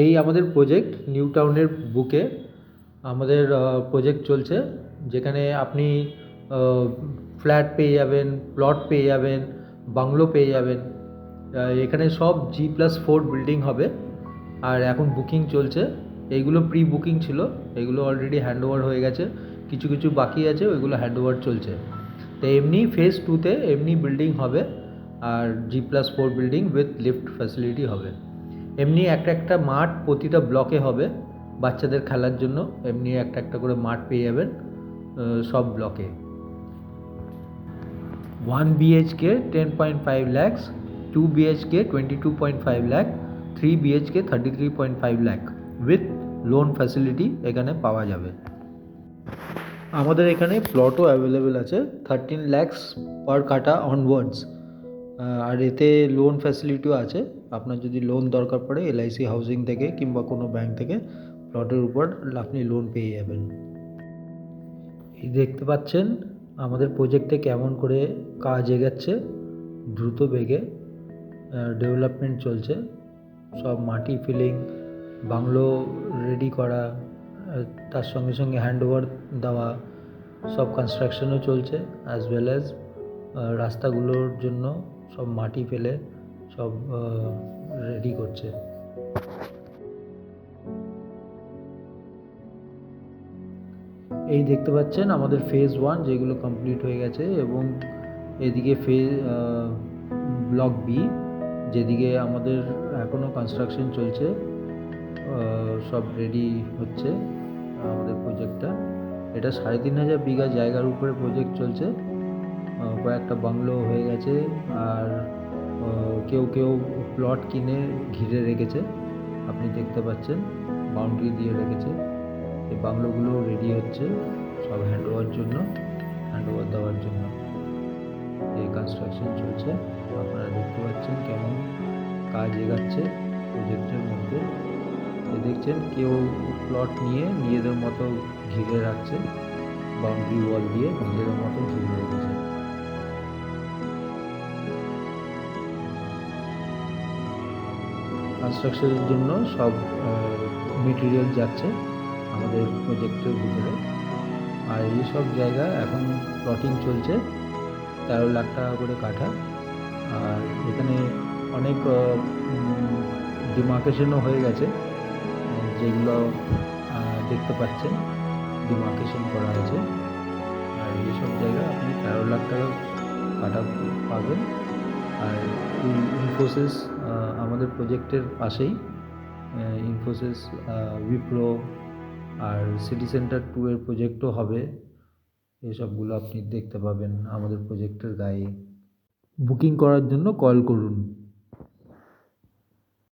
এই আমাদের project new টাউনের বুকে আমাদের প্রজেক্ট চলছে, যেখানে আপনি ফ্ল্যাট পেয়ে যাবেন, প্লট পেয়ে যাবেন, বাংলো পেয়ে যাবেন। এখানে সব G+4 বিল্ডিং হবে, আর এখন বুকিং চলছে। এইগুলো প্রি বুকিং ছিল, এগুলো অলরেডি হ্যান্ড ওভার হয়ে গেছে, কিছু কিছু বাকি আছে, ওইগুলো হ্যান্ড ওভার চলছে। তো এমনি ফেজ 2তে এমনি বিল্ডিং হবে, আর G+4 building with lift facility হবে। এমনি একটা মাঠ প্রতিটা ব্লকে হবে বাচ্চাদের খেলার জন্য, এমনি একটা করে মাঠ পেয়ে যাবেন সব ব্লকে। 1 BHK 10.5 lakhs, 2 BHK 22.5 lakh, 3 BHK 33.5 lakh with loan facility এখানে পাওয়া যাবে। আমাদের এখানে প্লটও অ্যাভেলেবেল আছে 13 lakhs পার কাটা অনওয়ার্ডস, আর এতে লোন ফ্যাসিলিটিও আছে। আপনার যদি লোন দরকার পড়ে LIC হাউজিং থেকে কিংবা কোনো ব্যাংক থেকে প্লটের উপর আপনি লোন পেয়ে যাবেন। এই দেখতে পাচ্ছেন আমাদের প্রজেক্টে কেমন করে কাজ এগাচ্ছে, দ্রুত বেগে ডেভেলপমেন্ট চলছে। সব মাটি ফিলিং, বাংলো রেডি করা, তার সঙ্গে সঙ্গে হ্যান্ডওভার দেওয়া, সব কনস্ট্রাকশনও চলছে, অ্যাজ ওয়েল অ্যাজ রাস্তাগুলোর জন্য সব মাটি ফেলে সব রেডি করছে। এই দেখতে পাচ্ছেন আমাদের ফেজ 1 যেগুলো কমপ্লিট হয়ে গেছে, এবং এদিকে ব্লক বি যেদিকে আমাদের এখনও কনস্ট্রাকশন চলছে, সব রেডি হচ্ছে আমাদের প্রজেক্টটা। এটা 3,500 বিঘা জায়গার উপরে প্রজেক্ট চলছে, কয়েকটা বাংলো হয়ে গেছে, আর কেউ কেউ প্লট কিনে ঘিরে রেখেছে, আপনি দেখতে পাচ্ছেন বাউন্ডারি দিয়ে রেখেছে। এই বাংলোগুলো রেডি হচ্ছে সব হ্যান্ডওভার দেওয়ার জন্য। এই কনস্ট্রাকশন চলছে, আপনারা দেখতে পাচ্ছেন কেমন কাজ এগাচ্ছে প্রজেক্টের মধ্যে। দেখছেন কেউ প্লট নিয়ে নিজেদের মতো ঘিরে রাখছে, বাউন্ডারি ওয়াল দিয়ে নিজেদের মতো ঘিরে রেখেছে। কনস্ট্রাকশনের জন্য সব মেটেরিয়াল যাচ্ছে আমাদের প্রজেক্টের ভিতরে। আর এই সব জায়গা এখন প্লটিং চলছে 13 লাখ টাকা করে কাঠা। আর এখানে অনেক ডিমার্কেশনও হয়ে গেছে, যেগুলো দেখতে পাচ্ছেন ডিমার্কেশন করা আছে। আর এইসব জায়গা আপনি 13 লাখ টাকা কাঠা পাবেন। আর ইনফোসিস আমাদের প্রজেক্টের পাশেই ইনফোসিস, উইপ্রো আর সিটি সেন্টার 2 এর প্রজেক্টও হবে। এসবগুলো আপনি দেখতে পাবেন আমাদের প্রজেক্টের গায়ে। বুকিং করার জন্য কল করুন।